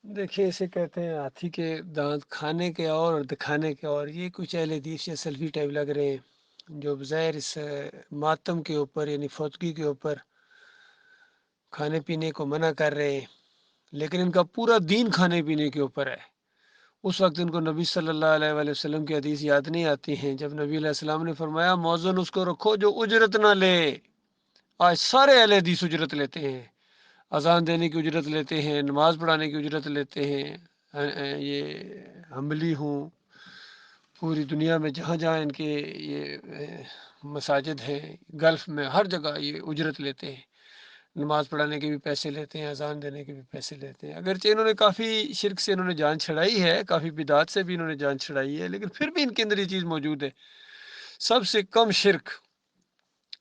دیکھیے اسے کہتے ہیں ہاتھی کے دانت، کھانے کے اور دکھانے کے اور۔ یہ کچھ اہل حدیث یا سلفی ٹائپ لگ رہے ہیں جو بظاہر اس ماتم کے اوپر یعنی فوتگی کے اوپر کھانے پینے کو منع کر رہے ہیں، لیکن ان کا پورا دین کھانے پینے کے اوپر ہے۔ اس وقت ان کو نبی صلی اللہ علیہ وآلہ وسلم کی حدیث یاد نہیں آتی ہیں جب نبی علیہ السلام نے فرمایا موذن اس کو رکھو جو اجرت نہ لے۔ آج سارے اہل حدیث اجرت لیتے ہیں، اذان دینے کی اجرت لیتے ہیں، نماز پڑھانے کی اجرت لیتے ہیں۔ یہ حنبلی ہوں، پوری دنیا میں جہاں جہاں ان کے یہ مساجد ہیں، گلف میں ہر جگہ یہ اجرت لیتے ہیں، نماز پڑھانے کے بھی پیسے لیتے ہیں، اذان دینے کے بھی پیسے لیتے ہیں۔ اگرچہ انہوں نے کافی شرک سے انہوں نے جان چھڑائی ہے، کافی بدعات سے بھی انہوں نے جان چھڑائی ہے، لیکن پھر بھی ان کے اندر یہ چیز موجود ہے۔ سب سے کم شرک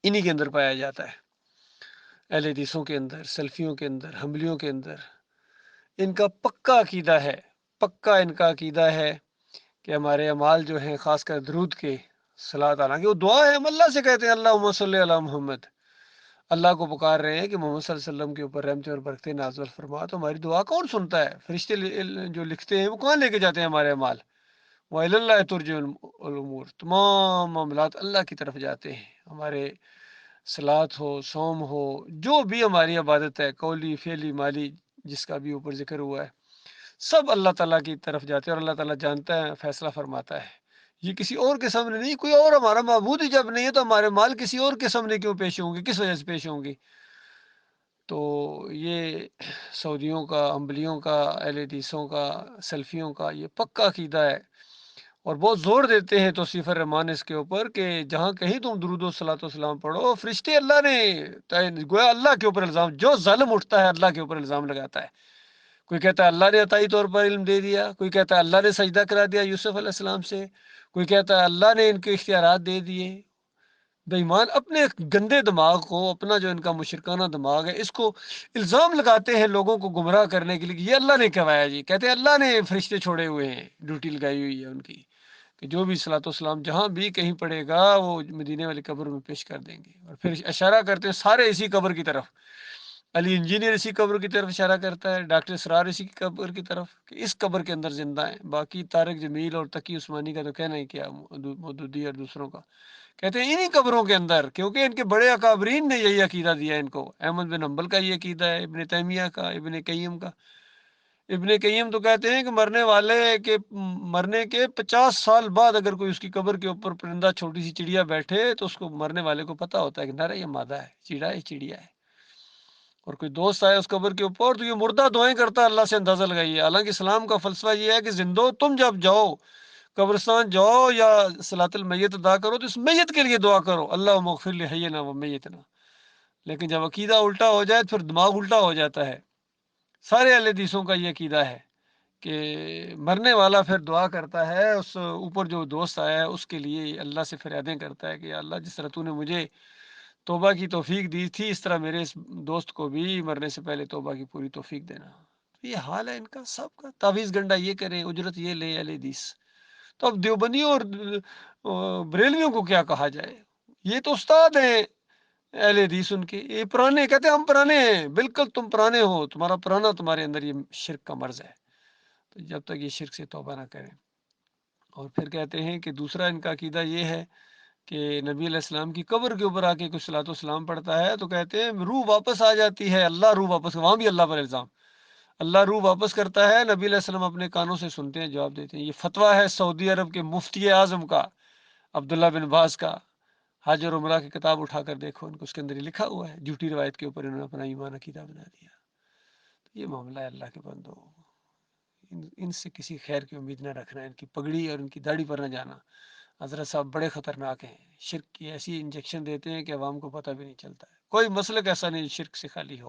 انہی کے اندر پایا جاتا ہے، اہل حدیثوں کے اندر، سلفیوں کے اندر، حنبلیوں کے اندر۔ ان کا پکا عقیدہ ہے، پکا ان کا عقیدہ ہے کہ ہمارے اعمال جو ہیں، خاص کر درود کے، صلاۃ علیہ کی وہ دعا ہے، ہم اللہ سے کہتے ہیں اللہم صلی علی محمد، اللہ کو پکار رہے ہیں کہ محمد صلی اللہ علیہ وسلم کے اوپر رحمت اور برکتیں نازل فرما۔ تو ہماری دعا کون سنتا ہے؟ فرشتے جو لکھتے ہیں وہ کہاں لے کے جاتے ہیں ہمارے اعمال؟ وَإِلَى اللَّهِ تُرْجَعُ الْأُمُورُ، تمام معاملات اللہ کی طرف جاتے ہیں۔ ہمارے صلات ہو، صوم ہو، جو بھی ہماری عبادت ہے، قولی فعلی مالی، جس کا بھی اوپر ذکر ہوا ہے، سب اللہ تعالیٰ کی طرف جاتے ہیں، اور اللہ تعالیٰ جانتا ہے، فیصلہ فرماتا ہے۔ یہ کسی اور کے سامنے نہیں، کوئی اور ہمارا معبود ہی جب نہیں ہے تو ہمارے مال کسی اور کے سامنے کیوں پیش ہوں گے، کس وجہ سے پیش ہوں گے؟ تو یہ سعودیوں کا، انبلیوں کا، اہل حدیثوں کا، سلفیوں کا یہ پکا عقیدہ ہے، اور بہت زور دیتے ہیں توصیف الرحمان اس کے اوپر کہ جہاں کہیں تم درود و صلاۃ و سلام پڑھو، فرشتے اللہ نے گویا اللہ کے اوپر الزام، جو ظالم اٹھتا ہے اللہ کے اوپر الزام لگاتا ہے۔ کوئی کہتا ہے اللہ نے عطائی طور پر علم دے دیا، کوئی کہتا ہے اللہ نے سجدہ کرا دیا یوسف علیہ السلام سے، کوئی کہتا ہے اللہ نے ان کے اختیارات دے دیے۔ بے ایمان اپنے گندے دماغ کو، اپنا جو ان کا مشرکانہ دماغ ہے، اس کو الزام لگاتے ہیں لوگوں کو گمراہ کرنے کے لیے کہ یہ اللہ نے کروایا جی، کہتے ہیں اللہ نے فرشتے چھوڑے ہوئے ہیں، ڈیوٹی لگائی ہوئی ہے ان کی کہ جو بھی صلاۃ والسلام جہاں بھی کہیں پڑے گا وہ مدینے والی قبر میں پیش کر دیں گے، اور پھر اشارہ کرتے ہیں سارے اسی قبر کی طرف۔ علی انجینئر اسی قبر کی طرف اشارہ کرتا ہے، ڈاکٹر اسرار اسی کی قبر کی طرف کہ اس قبر کے اندر زندہ ہیں۔ باقی طارق جمیل اور تقی عثمانی کا تو کہنا ہی کیا، مودودی اور دوسروں کا، کہتے ہیں انہی قبروں کے اندر، کیونکہ ان کے بڑے اکابرین نے یہی عقیدہ دیا ان کو۔ احمد بن حنبل کا یہ عقیدہ ہے، ابن تیمیہ کا، ابن قیم کا۔ ابن قیم تو کہتے ہیں کہ مرنے کے 50 سال بعد اگر کوئی اس کی قبر کے اوپر پرندہ چھوٹی سی چڑیا بیٹھے تو اس کو مرنے والے کو پتہ ہوتا ہے کہ نہ یہ مادہ ہے، چیڑا ہے، چڑیا ہے۔ اور کوئی دوست آئے اس قبر کے اوپر تو یہ مردہ دعائیں کرتا ہے، اللہ سے اندازہ لگائیے۔ حالانکہ اسلام کا فلسفہ یہ ہے کہ زندو تم جب جاؤ، قبرستان جاؤ یا صلاۃ المیت ادا کرو تو اس میت کے لیے دعا کرو، اللہ مغفر لحینا و میتنا۔ لیکن جب عقیدہ الٹا ہو جائے تو پھر دماغ الٹا ہو جاتا ہے۔ سارے اہل حدیثوں کا یہ عقیدہ ہے کہ مرنے والا پھر دعا کرتا ہے، اس اوپر جو دوست آیا ہے اس کے لیے اللہ سے فریادیں کرتا ہے کہ یا اللہ جس طرح تو نے مجھے توبہ کی توفیق دی تھی، اس طرح میرے اس دوست کو بھی مرنے سے پہلے توبہ کی پوری توفیق دینا۔ یہ حال ہے ان کا سب کا، تعویذ گنڈا یہ کریں، اجرت یہ لے اہل حدیث۔ تو اب دیوبندیوں اور بریلویوں کو کیا کہا جائے؟ یہ تو استاد ہیں اہل حدیث ان کے، یہ پرانے، کہتے ہیں ہم پرانے ہیں، بالکل تم پرانے ہو، تمہارا پرانا تمہارے اندر یہ شرک کا مرض ہے، تو جب تک یہ شرک سے توبہ نہ کریں۔ اور پھر کہتے ہیں کہ دوسرا ان کا عقیدہ یہ ہے کہ نبی علیہ السلام کی قبر کے اوپر آ کے کچھ صلاۃ والسلام پڑھتا ہے تو کہتے ہیں روح واپس آ جاتی ہے، اللہ روح واپس، وہاں بھی اللہ پر الزام، اللہ روح واپس کرتا ہے، نبی علیہ السلام اپنے کانوں سے سنتے ہیں، جواب دیتے ہیں۔ یہ فتویٰ ہے سعودی عرب کے مفتی اعظم کا، عبداللہ بن باز کا۔ حج اور عمرہ کی کتاب اٹھا کر دیکھو ان کو، اس کے اندر یہ لکھا ہوا ہے، جھوٹی روایت کے اوپر انہوں نے اپنا ایمان عقیدہ بنا دیا۔ تو یہ معاملہ ہے اللہ کے بندو، ان سے کسی خیر کی امید نہ رکھنا، ان کی پگڑی اور ان کی داڑھی پر نہ جانا۔ حضرت صاحب بڑے خطرناک ہیں، شرک کی ایسی انجیکشن دیتے ہیں کہ عوام کو پتہ بھی نہیں چلتا ہے۔ کوئی مسلک ایسا نہیں شرک سے خالی ہو۔